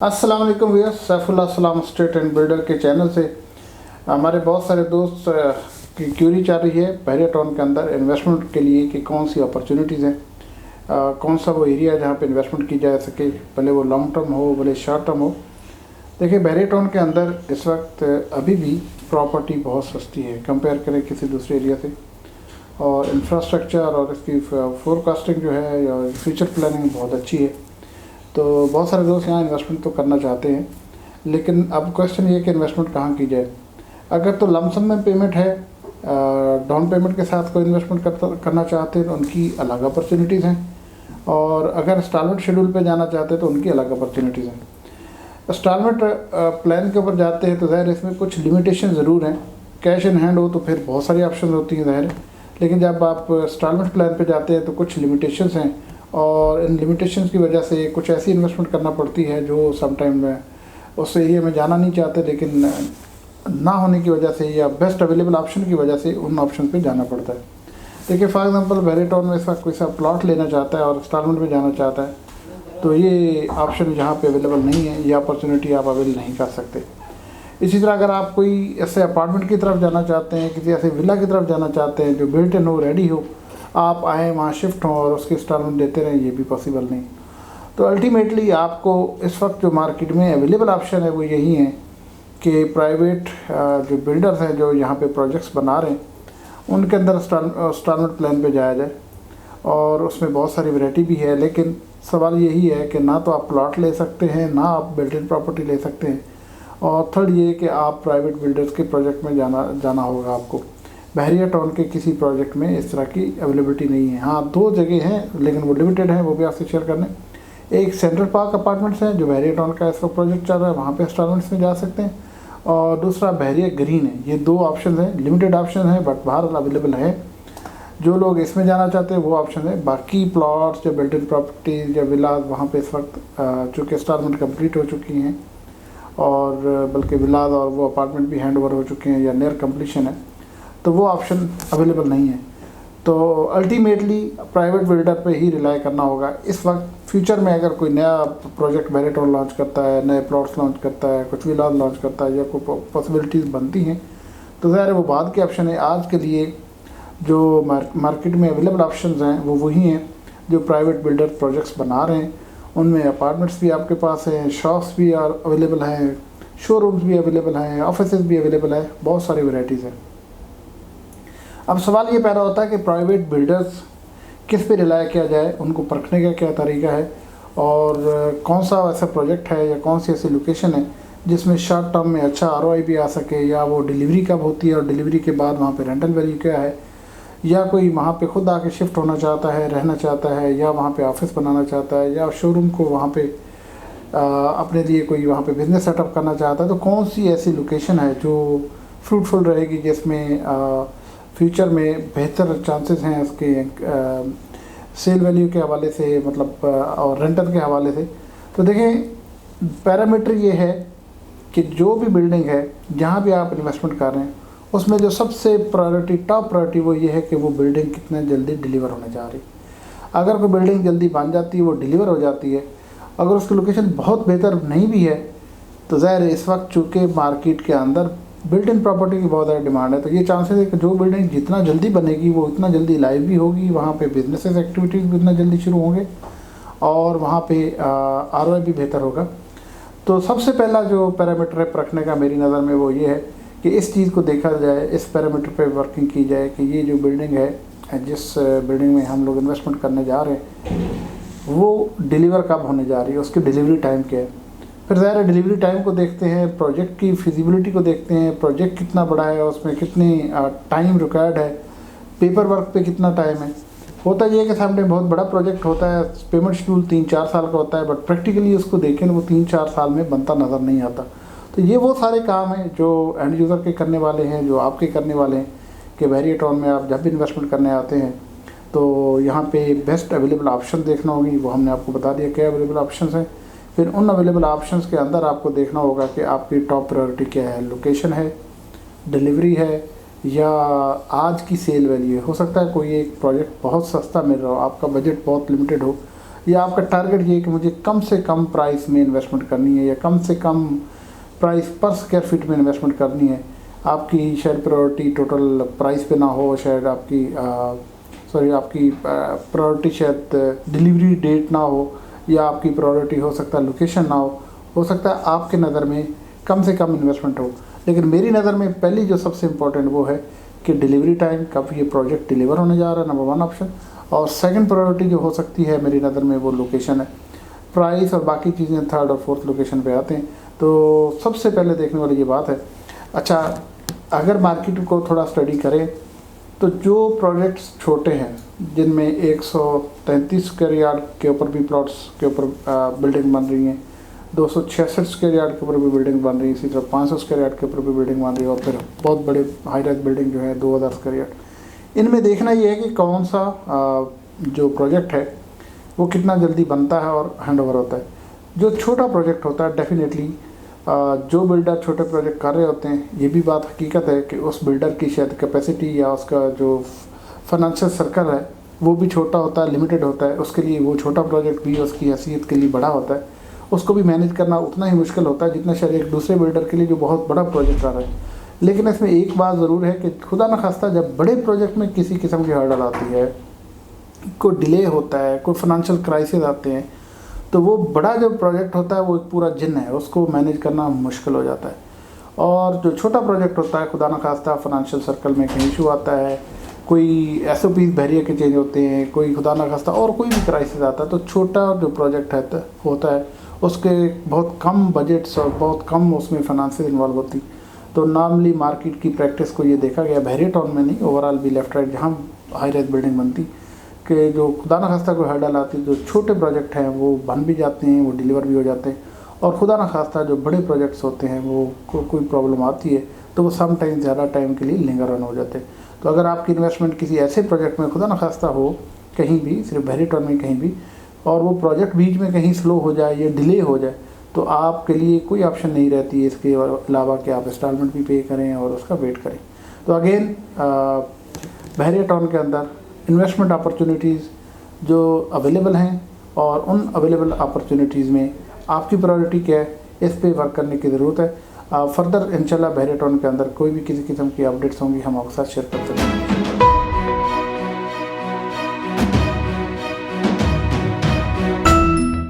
अस्सलाम वालेकुम व्यूअर्स, सैफुल्लाह सलाम स्टेट एंड बिल्डर के चैनल से हमारे बहुत सारे दोस्त की क्यूरी चल रही है बहरिया टाउन के अंदर इन्वेस्टमेंट के लिए कि कौन सी अपॉर्चुनिटीज़ हैं, कौन सा वो एरिया है जहाँ पे इन्वेस्टमेंट की जा सके, भले वो लॉन्ग टर्म हो भले शॉर्ट टर्म हो। देखिए, बहरिया टाउन के अंदर इस वक्त अभी भी प्रॉपर्टी बहुत सस्ती है कंपेयर करें किसी दूसरे एरिया से, और इंफ्रास्ट्रक्चर और इसकी फोरकास्टिंग जो है या फ्यूचर प्लानिंग बहुत अच्छी है। तो बहुत सारे दोस्त यहाँ इन्वेस्टमेंट तो करना चाहते हैं, लेकिन अब क्वेश्चन ये है कि इन्वेस्टमेंट कहाँ की जाए। अगर तो लमसम में पेमेंट है, डाउन पेमेंट के साथ कोई इन्वेस्टमेंट करना चाहते हैं तो उनकी अलग अपॉर्चुनिटीज़ हैं, और अगर इंस्टॉलमेंट शेड्यूल पे जाना चाहते हैं तो उनकी अलग अपॉर्चुनिटीज़ हैं। इंस्टॉलमेंट प्लान के ऊपर जाते हैं तो ज़ाहिर इसमें कुछ लिमिटेशन ज़रूर हैं। कैश इन हैंड हो तो फिर बहुत सारी ऑप्शन होती हैं ज़ाहिर, लेकिन जब आप इंस्टॉलमेंट प्लान पे जाते हैं तो कुछ लिमिटेशंस हैं, और इन लिमिटेशंस की वजह से कुछ ऐसी इन्वेस्टमेंट करना पड़ती है जो समटाइम उस एरिया में जाना नहीं चाहते, लेकिन ना होने की वजह से या बेस्ट अवेलेबल ऑप्शन की वजह से उन ऑप्शन पे जाना पड़ता है। देखिए, फॉर एग्जांपल बहरिया टाउन में इस वक्त कोई सा प्लॉट लेना चाहता है और इंस्टॉलमेंट में जाना चाहता है तो ये ऑप्शन यहाँ पे अवेलेबल नहीं है, ये अपॉर्चुनिटी आप अवेल नहीं कर सकते। इसी तरह अगर आप कोई ऐसे अपार्टमेंट की तरफ जाना चाहते हैं, किसी ऐसे विला की तरफ जाना चाहते हैं जो बिल्ट इन हो, रेडी हो, आप आएँ वहाँ शिफ्ट हों और उसके इंस्टॉलमेंट देते रहें, ये भी पॉसिबल नहीं। तो अल्टीमेटली आपको इस वक्त जो मार्केट में अवेलेबल ऑप्शन है वो यही है कि प्राइवेट जो बिल्डर्स हैं जो यहाँ पे प्रोजेक्ट्स बना रहे हैं उनके अंदर इंस्टॉलमेंट प्लान पे जाया जाए, और उसमें बहुत सारी वैरायटी भी है। लेकिन सवाल यही है कि ना तो आप प्लॉट ले सकते हैं, ना आप बिल्ट इन प्रॉपर्टी ले सकते हैं, और थर्ड ये कि आप प्राइवेट बिल्डर्स के प्रोजेक्ट में जाना होगा आपको। बहरिया टाउन के किसी प्रोजेक्ट में इस तरह की अवेलेबिलिटी नहीं है। हाँ, दो जगह हैं लेकिन वो लिमिटेड है, वो भी आपसे शेयर करने। एक सेंट्रल पार्क अपार्टमेंट्स है जो बहरिया टाउन का इसका प्रोजेक्ट चल रहा है, वहाँ पे इंस्टॉलमेंट्स में जा सकते हैं, और दूसरा बहरिया ग्रीन है। ये दो ऑप्शन हैं, लिमिटेड ऑप्शन है बट बाहर अवेलेबल है। जो लोग इसमें जाना चाहते हैं वो ऑप्शन है। बाकी प्लॉट्स या बिल्ट इन प्रॉपर्टीज या विलाज वहाँ पे इस वक्त चूँकि इंस्टॉलमेंट कंप्लीट हो चुकी हैं, और बल्कि विलाज और वो अपार्टमेंट भी हैंड ओवर हो चुके हैं या नियर कंप्लीशन है, तो वो ऑप्शन अवेलेबल नहीं है। तो अल्टीमेटली प्राइवेट बिल्डर पे ही रिलाई करना होगा इस वक्त। फ्यूचर में अगर कोई नया प्रोजेक्ट बहरिया टाउन लॉन्च करता है, नए प्लॉट्स लॉन्च करता है, कुछ विलाज लॉन्च करता है या कोई पॉसिबिलिटीज़ बनती हैं, तो ज़ाहिर है वो बाद के ऑप्शन है। आज के लिए जो मार्केट में अवेलेबल ऑप्शंस हैं वो वही हैं जो प्राइवेट बिल्डर प्रोजेक्ट्स बना रहे हैं। उनमें अपार्टमेंट्स भी आपके पास हैं, शॉप्स भी अवेलेबल हैं, शोरूम्स भी अवेलेबल हैं, ऑफिस भी अवेलेबल है, बहुत सारी वैरायटीज़ हैं। अब सवाल ये पैदा होता है कि प्राइवेट बिल्डर्स किस पे रिलाय किया जाए, उनको परखने का क्या तरीका है, और कौन सा ऐसा प्रोजेक्ट है या कौन सी ऐसी लोकेशन है जिसमें शॉर्ट टर्म में अच्छा ROI भी आ सके, या वो डिलीवरी कब होती है और डिलीवरी के बाद वहाँ पे रेंटल वैल्यू क्या है, या कोई वहाँ पे खुद आके शिफ्ट होना चाहता है, रहना चाहता है, या वहाँ पे ऑफिस बनाना चाहता है, या शोरूम को वहाँ पे अपने लिए कोई वहाँ पे बिज़नेस सेटअप करना चाहता है। तो कौन सी ऐसी लोकेशन है जो फ्रूटफुल रहेगी, जिसमें फ्यूचर में बेहतर चांसेस हैं उसके सेल वैल्यू के हवाले से, मतलब और रेंटल के हवाले से। तो देखें, पैरामीटर ये है कि जो भी बिल्डिंग है जहाँ भी आप इन्वेस्टमेंट कर रहे हैं उसमें जो सबसे प्रायोरिटी, टॉप प्रायोरिटी वो ये है कि वो बिल्डिंग कितने जल्दी डिलीवर होने जा रही। अगर कोई बिल्डिंग जल्दी बन जाती है, वो डिलीवर हो जाती है, अगर उसकी लोकेशन बहुत बेहतर नहीं भी है, तो ज़ाहिर है इस वक्त चूँकि मार्केट के अंदर बिल्ट इन प्रॉपर्टी की बहुत ज़्यादा डिमांड है, तो ये चांसेस है कि जो बिल्डिंग जितना जल्दी बनेगी वो उतना जल्दी लाइव भी होगी, वहाँ पे बिजनेसेस एक्टिविटीज़ भी उतना जल्दी शुरू होंगे, और वहाँ पे ROI भी बेहतर होगा। तो सबसे पहला जो पैरामीटर है परखने का मेरी नज़र में वो ये है कि इस चीज़ को देखा जाए, इस पैरामीटर पे वर्किंग की जाए कि ये जो बिल्डिंग है, जिस बिल्डिंग में हम लोग इन्वेस्टमेंट करने जा रहे हैं, वो डिलीवर कब होने जा रही है, उसकी डिलीवरी टाइम क्या है। फिर ज़ाहिर डिलीवरी टाइम को देखते हैं, प्रोजेक्ट की फिजिबिलिटी को देखते हैं, प्रोजेक्ट कितना बड़ा है, उसमें कितनी टाइम रिक्वायर्ड है, पेपर वर्क पे कितना टाइम है। होता ये है कि सामने बहुत बड़ा प्रोजेक्ट होता है, पेमेंट शेड्यूल 3-4 साल का होता है, बट प्रैक्टिकली उसको देखें वो 3-4 साल में बनता नज़र नहीं आता। तो ये वो सारे काम हैं जो एंड यूज़र के करने वाले हैं, जो आपके करने वाले हैं, कि बहरिया टाउन में आप जब भी इन्वेस्टमेंट करने आते हैं तो यहाँ पे बेस्ट अवेलेबल ऑप्शन देखना होगी। वो हमने आपको बता दिया क्या अवेलेबल ऑप्शंस हैं। फिर उन अवेलेबल ऑप्शंस के अंदर आपको देखना होगा कि आपकी टॉप प्रायोरिटी क्या है, लोकेशन है, डिलीवरी है, या आज की सेल वैल्यू है। हो सकता है कोई एक प्रोजेक्ट बहुत सस्ता मिल रहा हो, आपका बजट बहुत लिमिटेड हो, या आपका टारगेट ये है कि मुझे कम से कम प्राइस में इन्वेस्टमेंट करनी है या कम से कम प्राइस पर स्क्वायर फीट में इन्वेस्टमेंट करनी है, आपकी शायद प्रायोरिटी टोटल प्राइस पे ना हो, शायद आपकी आपकी प्रायोरिटी शायद डिलीवरी डेट ना हो, या आपकी प्रायोरिटी हो सकता है लोकेशन ना हो सकता है आपके नज़र में कम से कम इन्वेस्टमेंट हो। लेकिन मेरी नज़र में पहली जो सबसे इम्पोर्टेंट वो है कि डिलीवरी टाइम, कब ये प्रोजेक्ट डिलीवर होने जा रहा है, नंबर 1 ऑप्शन। और सेकंड प्रायोरिटी जो हो सकती है मेरी नज़र में वो लोकेशन है। प्राइस और बाकी चीज़ें थर्ड और फोर्थ लोकेशन पे आते हैं। तो सबसे पहले देखने वाली ये बात है। अच्छा, अगर मार्केट को थोड़ा स्टडी करें तो जो प्रोजेक्ट्स छोटे हैं जिनमें 133 स्क्वायर यार्ड के ऊपर भी प्लॉट्स के ऊपर बिल्डिंग बन रही हैं, 266 स्क्वायर यार्ड के ऊपर भी बिल्डिंग बन रही है, इसी तरह 500 स्क्वायर यार्ड के ऊपर भी बिल्डिंग बन रही है, और फिर बहुत बड़े हाई राइज बिल्डिंग जो है 2000 स्क्वायर यार्ड, इनमें देखना ये है कि कौन सा जो प्रोजेक्ट है वो कितना जल्दी बनता है और हैंड ओवर होता है। जो छोटा प्रोजेक्ट होता है डेफिनेटली जो बिल्डर छोटे प्रोजेक्ट कर रहे होते हैं, ये भी बात हकीकत है कि उस बिल्डर की शायद कैपेसिटी या उसका जो फाइनेंशियल सर्कल है वो भी छोटा होता है, लिमिटेड होता है। उसके लिए वो छोटा प्रोजेक्ट भी उसकी हैसियत के लिए बड़ा होता है, उसको भी मैनेज करना उतना ही मुश्किल होता है जितना शायद एक दूसरे बिल्डर के लिए जो बहुत बड़ा प्रोजेक्ट कर रहा है। लेकिन इसमें एक बात ज़रूर है कि खुदा न खास्ता जब बड़े प्रोजेक्ट में किसी किस्म की हर्डल आती है, कोई डिले होता है, कोई फाइनेंशियल क्राइसिस आते हैं, तो वो बड़ा जो प्रोजेक्ट होता है वो एक पूरा जिन है, उसको मैनेज करना मुश्किल हो जाता है। और जो छोटा प्रोजेक्ट होता है, खुदा न खास्ता फाइनेंशियल सर्कल में कहीं इशू आता है, कोई SOPs बैरियर के चेंज होते हैं, कोई खुदा न खास्ता और कोई भी क्राइसिस आता है, तो छोटा जो प्रोजेक्ट है होता है उसके बहुत कम बजट्स और बहुत कम उसमें फाइनेंसिस इन्वॉल्व होती। तो नॉर्मली मार्केट की प्रैक्टिस को ये देखा गया, बहरिया टाउन में नहीं, ओवरऑल भी लेफ्ट राइट जहाँ हाई राइज बिल्डिंग बनती, कि जो खुदा न खास्ता कोई हर्डल आती, जो छोटे प्रोजेक्ट हैं वो बन भी जाते हैं, वो डिलीवर भी हो जाते हैं। और खुदा न खास्ता जो बड़े प्रोजेक्ट्स होते हैं वो कोई प्रॉब्लम आती है तो वो सम टाइम ज़्यादा टाइम के लिए लिंगर ऑन हो जाते हैं। तो अगर आपकी इन्वेस्टमेंट किसी ऐसे प्रोजेक्ट में खुदा न खास्ता हो कहीं भी, सिर्फ बहरिया टाउन में कहीं भी, और वो प्रोजेक्ट बीच में कहीं स्लो हो जाए या डिले हो जाए, तो आपके लिए कोई ऑप्शन नहीं रहती है इसके अलावा कि आप इंस्टॉलमेंट भी पे करें और उसका वेट करें। तो अगेन बहरिया टाउन के अंदर इन्वेस्टमेंट अपॉर्चुनिटीज़ जो अवेलेबल हैं और उन अवेलेबल अपॉर्चुनिटीज़ में आपकी प्रायोरिटी क्या है, इस पे वर्क करने की ज़रूरत है। फर्दर इंशाल्लाह बहरिया टाउन के अंदर कोई भी किसी किस्म की अपडेट्स होंगी हम आपके साथ शेयर कर सकते हैं।